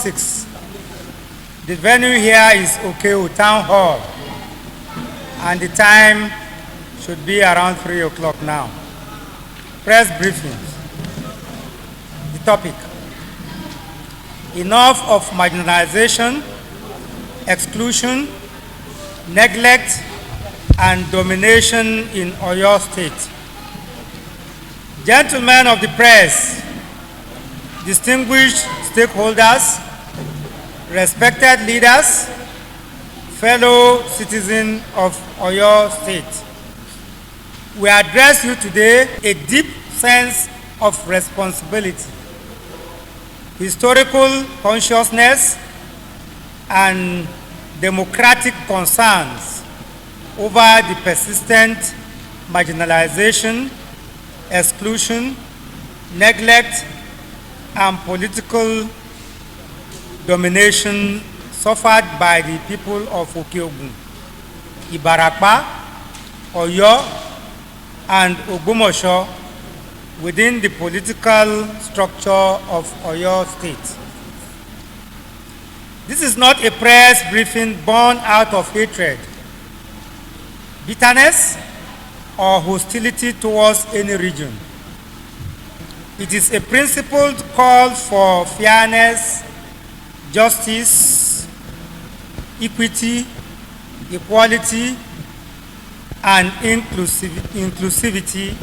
6. The venue here is Okeo Town Hall, and the time should be around 3 o'clock now. Press briefings. The topic: enough of marginalization, exclusion, neglect, and domination in Oyo State. Gentlemen of the press, distinguished stakeholders, respected leaders, fellow citizens of Oyo State, we address you today a deep sense of responsibility, historical consciousness, and democratic concerns over the persistent marginalization, exclusion, neglect, and political domination suffered by the people of Okiogun, Ibarakpa, Oyo, and Ogbomoso within the political structure of Oyo State. This is not a press briefing born out of hatred, bitterness, or hostility towards any region. It is a principled call for fairness, justice, equity, equality, and inclusivity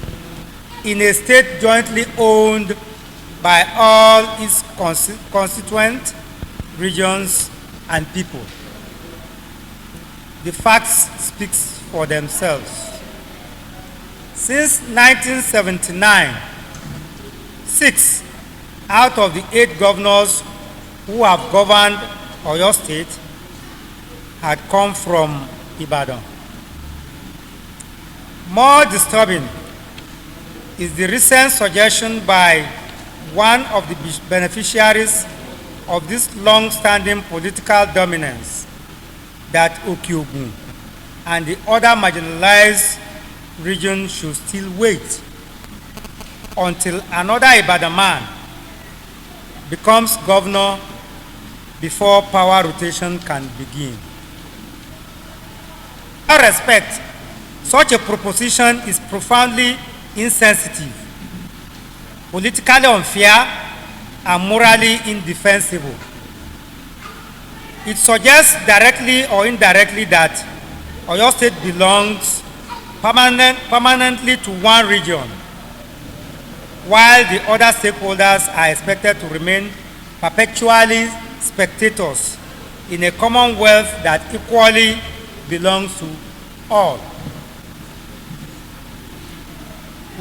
in a state jointly owned by all its constituent regions and people. The facts speak for themselves. Since 1979, 6 out of the 8 governors who have governed Oyo State had come from Ibadan. More disturbing is the recent suggestion by one of the beneficiaries of this long-standing political dominance that Okiogun and the other marginalized region should still wait until another Ibadan man becomes governor before power rotation can begin. In respect, such a proposition is profoundly insensitive, politically unfair, and morally indefensible. It suggests directly or indirectly that Oyo State belongs permanently to one region, while the other stakeholders are expected to remain perpetually spectators in a commonwealth that equally belongs to all.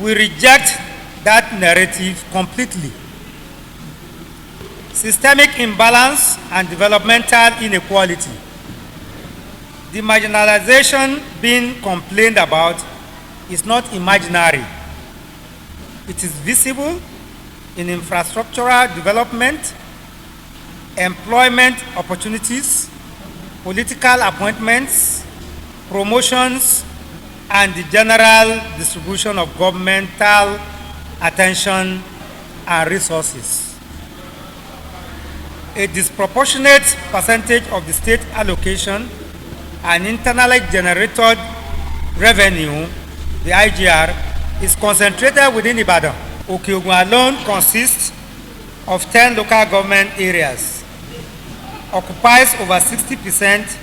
We reject that narrative completely. Systemic imbalance and developmental inequality. The marginalization being complained about is not imaginary. It is visible in infrastructural development, employment opportunities, political appointments, promotions, and the general distribution of governmental attention and resources. A disproportionate percentage of the state allocation and internally generated revenue, the IGR, is concentrated within Ibadan. Okiogun alone consists of 10 local government areas, occupies over 60%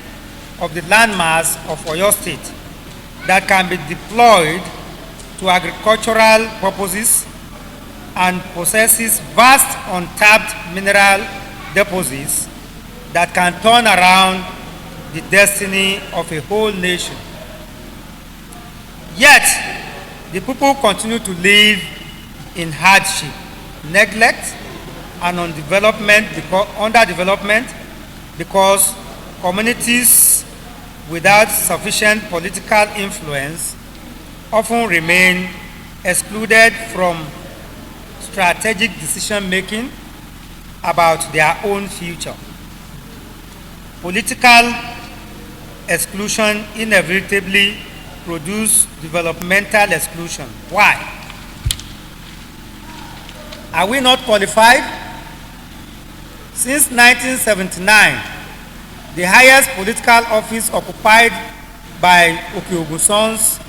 of the landmass of Oyo State that can be deployed to agricultural purposes and possesses vast untapped mineral deposits that can turn around the destiny of a whole nation. Yet, the people continue to live in hardship, neglect, and underdevelopment because communities without sufficient political influence often remain excluded from strategic decision-making about their own future. Political exclusion inevitably produces developmental exclusion. Why? Are we not qualified? Since 1979, the highest political office occupied by 𝐾𝐲𝐽 sons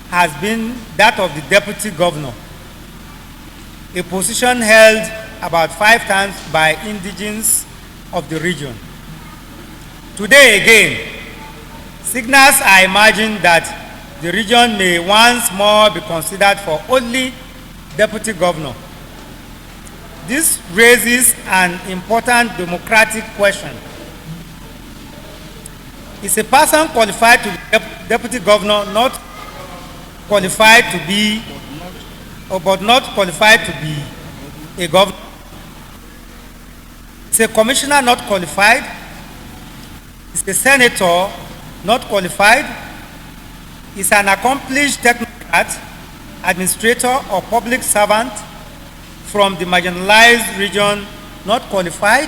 has been that of the deputy governor, a position held about 5 times by indigenes of the region. Today again, signals are emerging that the region may once more be considered for only deputy governor. This raises an important democratic question. Is a person qualified to be deputy governor not qualified to be, but not qualified to be a governor? Is a commissioner not qualified? Is a senator not qualified? Is an accomplished technocrat, administrator, or public servant from the marginalized region not qualified?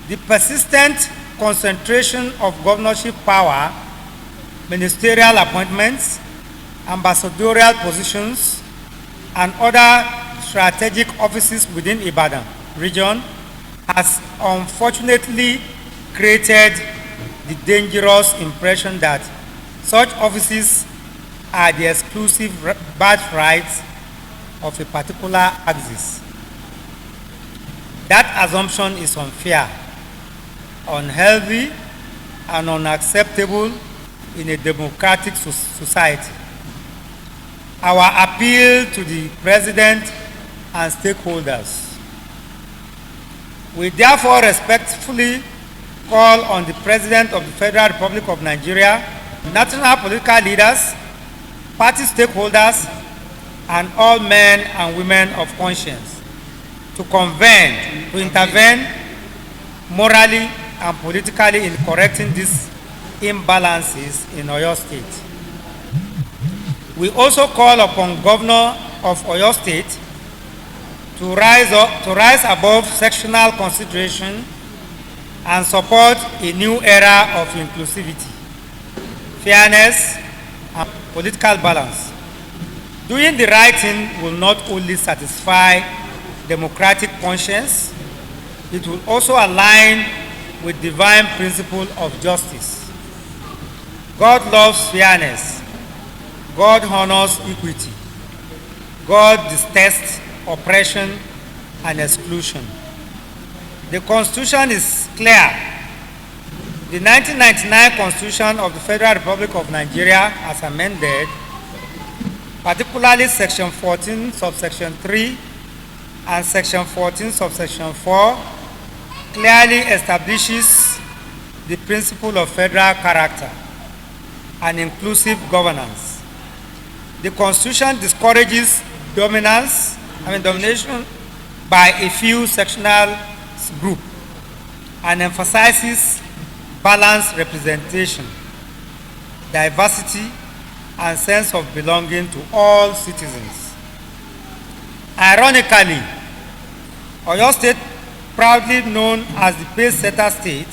The persistent concentration of governorship power, ministerial appointments, ambassadorial positions, and other strategic offices within Ibadan region has unfortunately created the dangerous impression that such offices are the exclusive birthrights of a particular axis. That assumption is unfair, unhealthy, and unacceptable in a democratic society. Our appeal to the President and stakeholders: we therefore respectfully call on the President of the Federal Republic of Nigeria, national political leaders, party stakeholders, and all men and women of conscience to intervene morally and politically in correcting these imbalances in Oyo State. We also call upon Governor of Oyo State to rise above sectional consideration and support a new era of inclusivity, fairness, and political balance. Doing the right thing will not only satisfy democratic conscience, it will also align with divine principle of justice. God loves fairness. God honors equity. God detests oppression and exclusion. The Constitution is clear. The 1999 Constitution of the Federal Republic of Nigeria, as amended, particularly Section 14, subsection 3, and Section 14, subsection 4, clearly establishes the principle of federal character and inclusive governance. The Constitution discourages domination by a few sectional groups and emphasizes balanced representation, diversity, and sense of belonging to all citizens. Ironically, Oyo State, proudly known as the pace-setter state,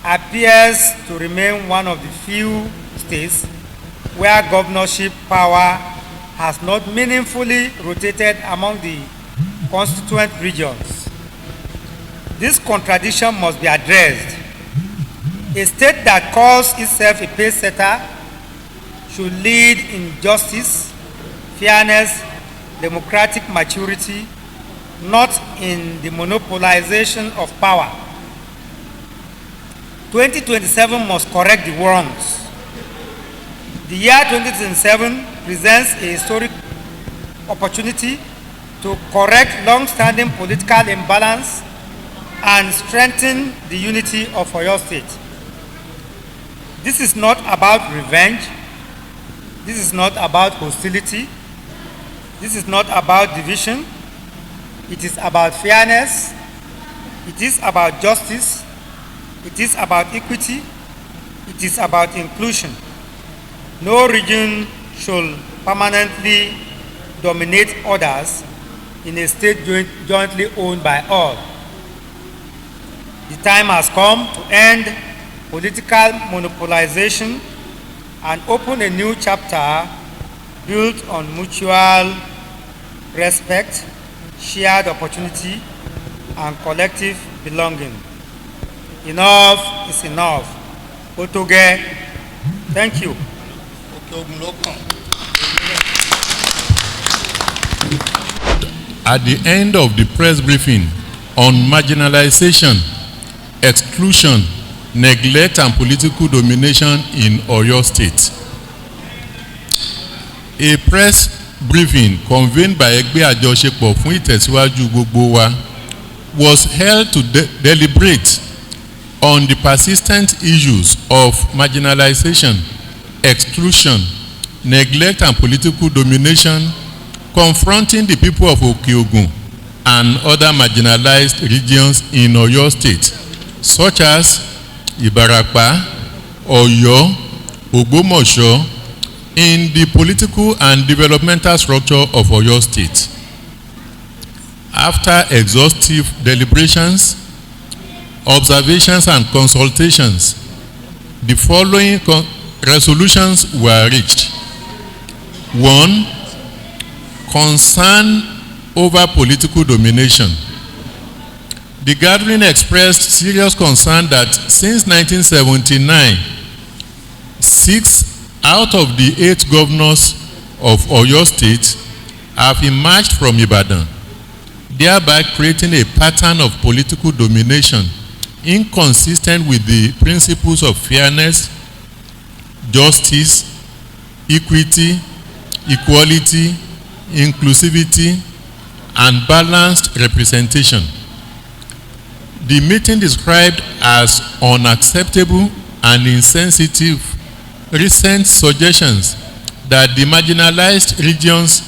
appears to remain one of the few states where governorship power has not meaningfully rotated among the constituent regions. This contradiction must be addressed. A state that calls itself a pace-setter should lead in justice, fairness, democratic maturity, not in the monopolization of power. 2027 must correct the wrongs. The year 2027 presents a historic opportunity to correct long-standing political imbalance and strengthen the unity of Oyo State. This is not about revenge. This is not about hostility. This is not about division. It is about fairness. It is about justice. It is about equity. It is about inclusion. No region should permanently dominate others in a state jointly owned by all. The time has come to end political monopolization and open a new chapter built on mutual respect, shared opportunity, and collective belonging. Enough is enough. Otoge, thank you. At the end of the press briefing on marginalization, exclusion, neglect and political domination in Oyo State, a press briefing convened by �H𝐤𝐞𝐿 fún ìtẹ̀síwájú gbogbo wa was held to deliberate on the persistent issues of marginalization, exclusion, neglect and political domination confronting the people of Okeogun and other marginalized regions in Oyo State, such as Ibarapa, Oyo, Ogbomosho, in the political and developmental structure of Oyo State. After exhaustive deliberations, observations and consultations, the following resolutions were reached. 1. Concern over political domination. The gathering expressed serious concern that since 1979, 6 out of the 8 governors of Oyo State have emerged from Ibadan, thereby creating a pattern of political domination inconsistent with the principles of fairness, justice, equity, equality, inclusivity, and balanced representation. The meeting described as unacceptable and insensitive recent suggestions that the marginalized regions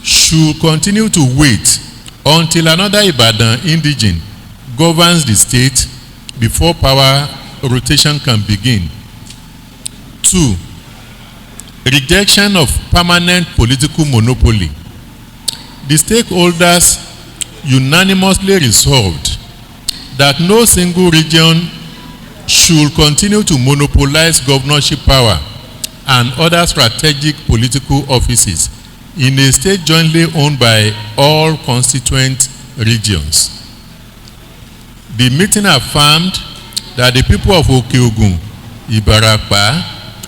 should continue to wait until another Ibadan indigene governs the state before power rotation can begin. 2. Rejection of permanent political monopoly. The stakeholders unanimously resolved that no single region should continue to monopolize governorship power and other strategic political offices in a state jointly owned by all constituent regions. The meeting affirmed that the people of Okeogun, Ibarapa,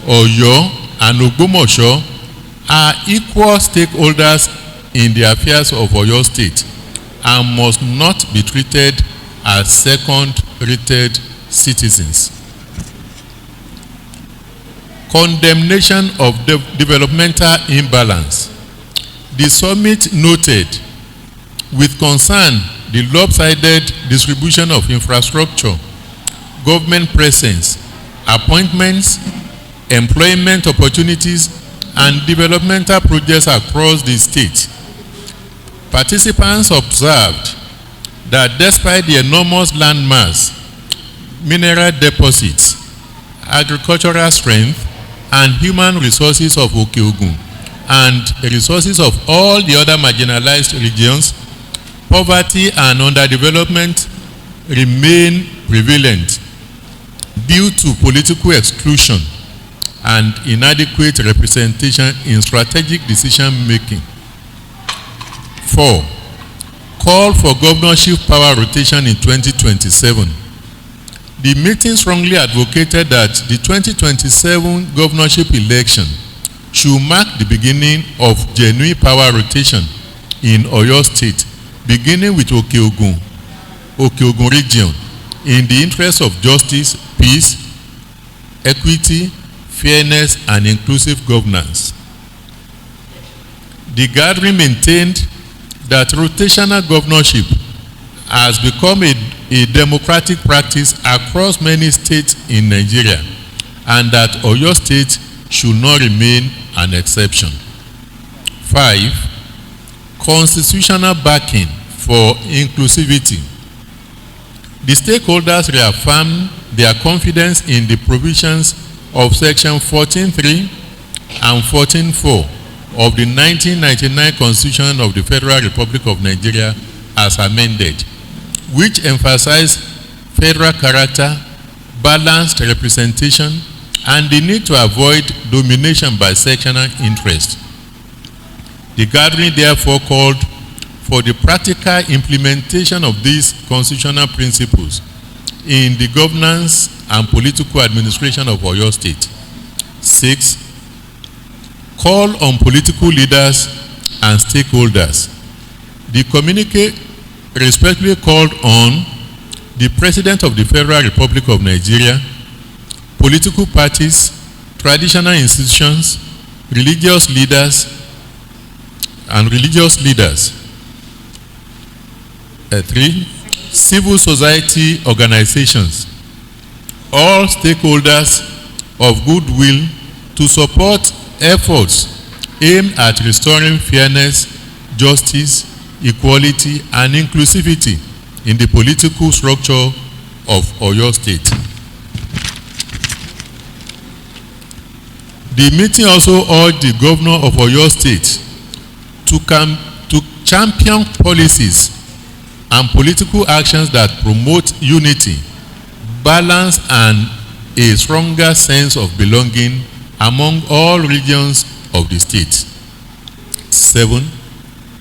Oyo, and Ogbomosho are equal stakeholders in the affairs of Oyo State and must not be treated as second-rated citizens. Condemnation of developmental imbalance. The summit noted with concern the lopsided distribution of infrastructure, government presence, appointments, employment opportunities, and developmental projects across the state. Participants observed that despite the enormous land mass, mineral deposits, agricultural strength, and human resources of Okeogun and resources of all the other marginalized regions, poverty and underdevelopment remain prevalent due to political exclusion and inadequate representation in strategic decision making. 4. Call for governorship power rotation in 2027. The meeting strongly advocated that the 2027 governorship election should mark the beginning of genuine power rotation in Oyo State, beginning with Okeogun region, in the interest of justice, peace, equity, fairness, and inclusive governance. The gathering maintained that rotational governorship has become a democratic practice across many states in Nigeria, and that Oyo State should not remain an exception. 5. Constitutional backing for inclusivity. The stakeholders reaffirmed their confidence in the provisions of Section 14.3 and 14.4 of the 1999 Constitution of the Federal Republic of Nigeria as amended, which emphasized federal character, balanced representation, and the need to avoid domination by sectional interest. The gathering therefore called for the practical implementation of these constitutional principles in the governance and political administration of Oyo State. 6. Call on political leaders and stakeholders. The communique respectfully called on the President of the Federal Republic of Nigeria, political parties, traditional institutions, religious leaders, and religious leaders. 3. Civil society organizations, all stakeholders of goodwill to support efforts aimed at restoring fairness, justice, equality, and inclusivity in the political structure of Oyo State. The meeting also urged the governor of Oyo State to champion policies and political actions that promote unity, balance, and a stronger sense of belonging among all regions of the state. 7.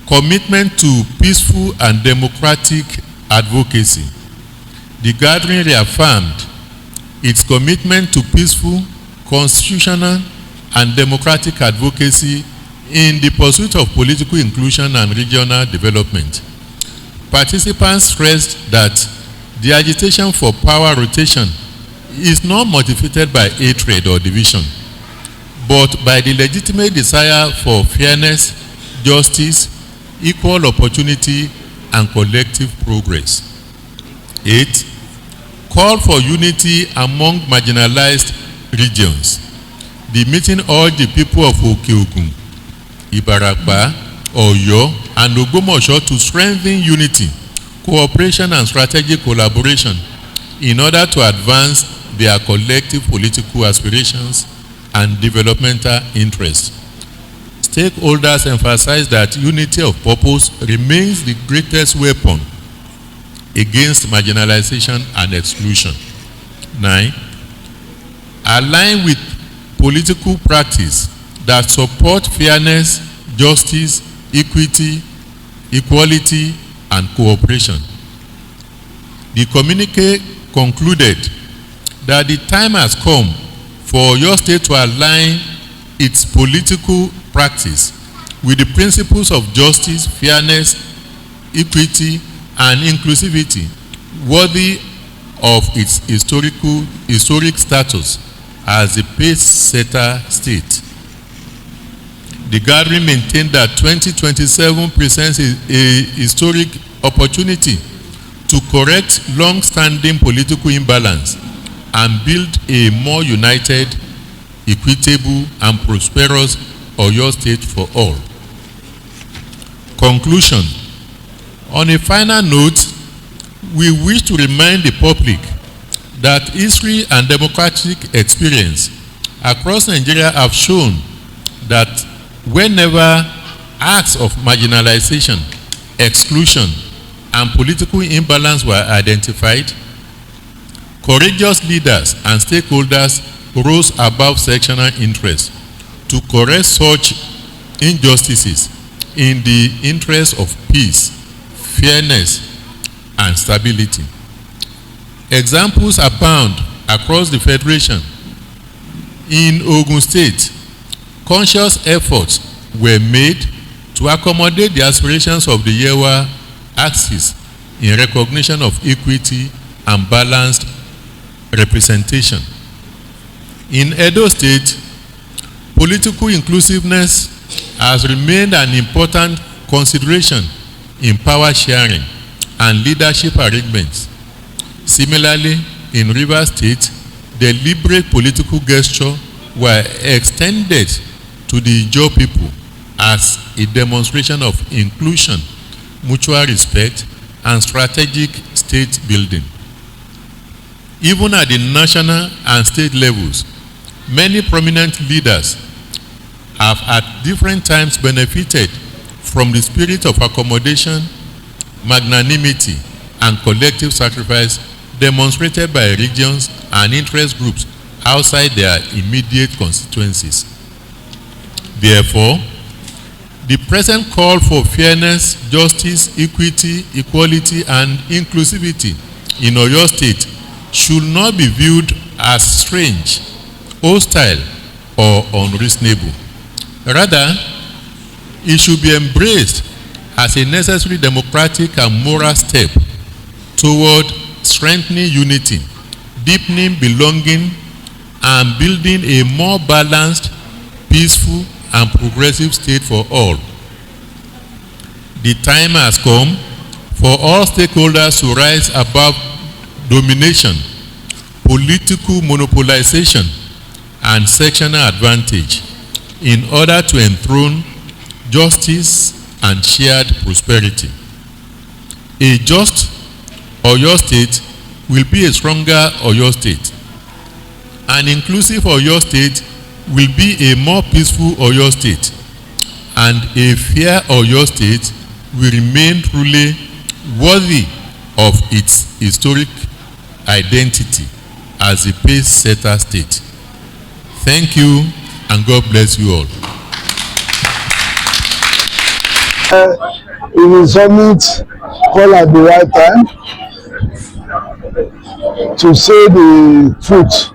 Commitment to peaceful and democratic advocacy. The gathering reaffirmed its commitment to peaceful, constitutional, and democratic advocacy in the pursuit of political inclusion and regional development. Participants stressed that the agitation for power rotation is not motivated by hatred or division, but by the legitimate desire for fairness, justice, equal opportunity, and collective progress. 8. Call for unity among marginalized regions. The meeting urged the people of Okeogun, Ibarapa, Oyo, and Ogbomoso to strengthen unity, cooperation, and strategic collaboration in order to advance their collective political aspirations and developmental interests. Stakeholders emphasized that unity of purpose remains the greatest weapon against marginalization and exclusion. 9. Align with political practice that support fairness, justice, equity, equality, and cooperation. The communique concluded that the time has come for your state to align its political practice with the principles of justice, fairness, equity, and inclusivity worthy of its historic status as a pace-setter state. The gathering maintained that 2027 presents a historic opportunity to correct long-standing political imbalance and build a more united, equitable, and prosperous Oyo State for all. Conclusion. On a final note, we wish to remind the public that history and democratic experience across Nigeria have shown that whenever acts of marginalization, exclusion, and political imbalance were identified, courageous leaders and stakeholders rose above sectional interests to correct such injustices in the interest of peace, fairness, and stability. Examples abound across the Federation. In Ogun State, conscious efforts were made to accommodate the aspirations of the Yewa axis in recognition of equity and balanced representation. In Edo State, political inclusiveness has remained an important consideration in power sharing and leadership arrangements. Similarly, in Rivers State, deliberate political gestures were extended to the Ijaw people as a demonstration of inclusion, mutual respect, and strategic state building. Even at the national and state levels, many prominent leaders have at different times benefited from the spirit of accommodation, magnanimity, and collective sacrifice demonstrated by regions and interest groups outside their immediate constituencies. Therefore, The present call for fairness, justice, equity, equality, and inclusivity in Oyo State should not be viewed as strange, hostile, or unreasonable. Rather, it should be embraced as a necessary democratic and moral step toward strengthening unity, deepening belonging, and building a more balanced, peaceful, and progressive state for all. The time has come for all stakeholders to rise above domination, political monopolization, and sectional advantage in order to enthrone justice and shared prosperity. A just Oyo State will be a stronger Oyo State. An inclusive Oyo State will be a more peaceful Oyo State. And a fair Oyo State will remain truly worthy of its historic identity as a pace-setter state. Thank you, and God bless you all. It is summit call at the right time to say the truth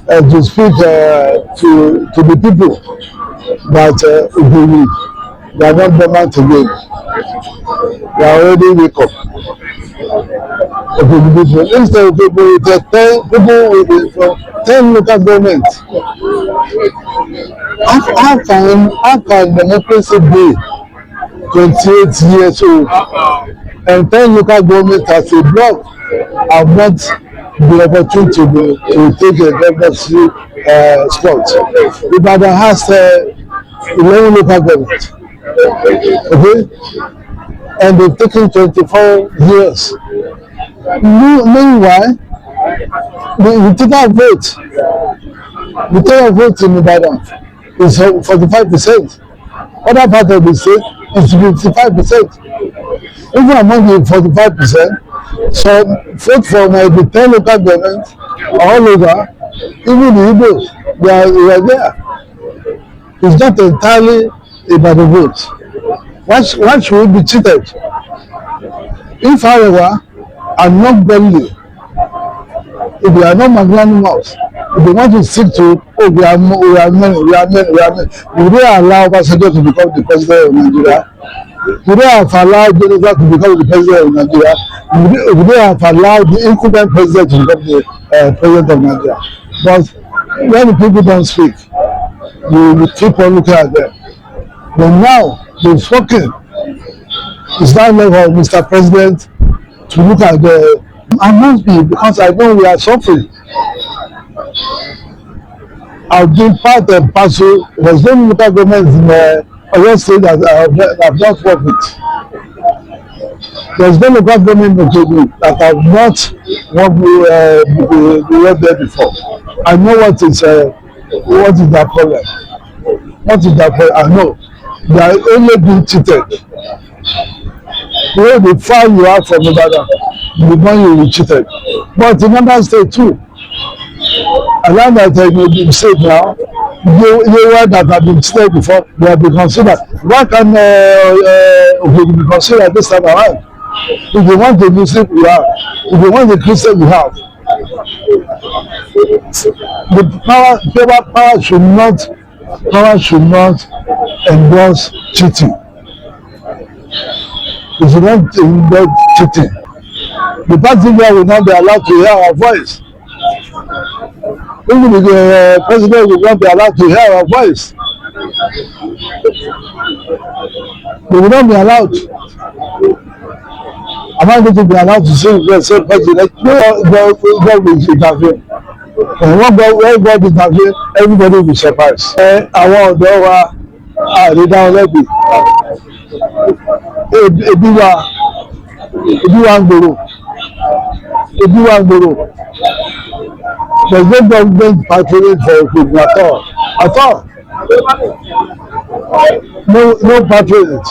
and to speak to the people that they are not dormant again. They are already wake up. Instead of people with 10 local governments, how can democracy be 28 years old and 10 local governments as a block have not the opportunity to take a governorship spot? Ibadan has 11 local governments, okay, and they've taken 24 years. Meanwhile, the total vote in Ibadan is 45%. Other part of the state is 55%. Even among the 45%, so vote from the 10 local governments all over, even the Igbos, they are there. It's not entirely about the vote. Why should we be cheated? If, however, are not godly, if they are not magnanimous, if they want to stick to, oh, we are men, would they allow Obasanjo to become the president of Nigeria? Would they have allowed Jonathan to become the president of Nigeria? Would they have allowed the incumbent president to become the president of Nigeria? But when the people don't speak, you keep on looking at them. But now, they've spoken. It's not level, Mr. President, to look at the. I must be, because I know we are suffering. I've been part and parcel. There's no local government in Oyo State that have not worked with. There's no local government that have not worked there before. I know what is that problem. What is that problem? I know. They are only being cheated. The far you are from Ibadan, the money you will be cheated. But in another state too, allow that you say now, the that have been cheated before, they have been considered. Why can we be considered this time around? If you want the Muslim, you have. If you want the Christian, you have. The power should not endorse cheating. It should not endorse cheating. The party leader will not be allowed to hear our voice. Even the president will not be allowed to hear our voice. They will not be allowed. Am I going to be allowed to say the same president? No, God will intervene. And when God intervene, everybody will be surprised. Àwọn ọ̀dọ́ wa àrídá ọlẹ́bí. Ebi wa ń gbòòrò. There's no government patronage for equipment at all. No patronage.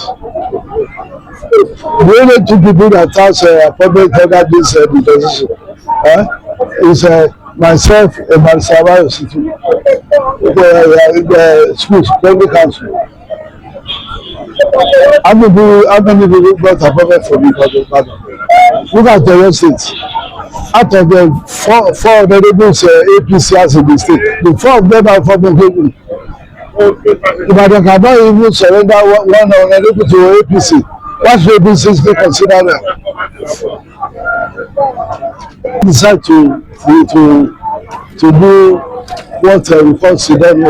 The only two people that has appointment under this position is myself and Marsawa Institute, the schools, public council. How many people got appointed from Ibadan? Look at the state. Out of the four honorables APC has in the state, the four of them are former people. Ibadan cannot even surrender one honorable to APC. What should APC still consider that? Decide to do what we call Sudan.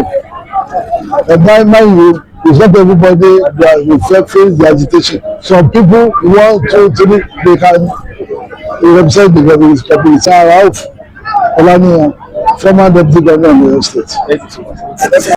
And mind you, it's not everybody that will face the agitation. Some people want to they can represent the government. Ralph Olaniyan, former deputy governor of the state.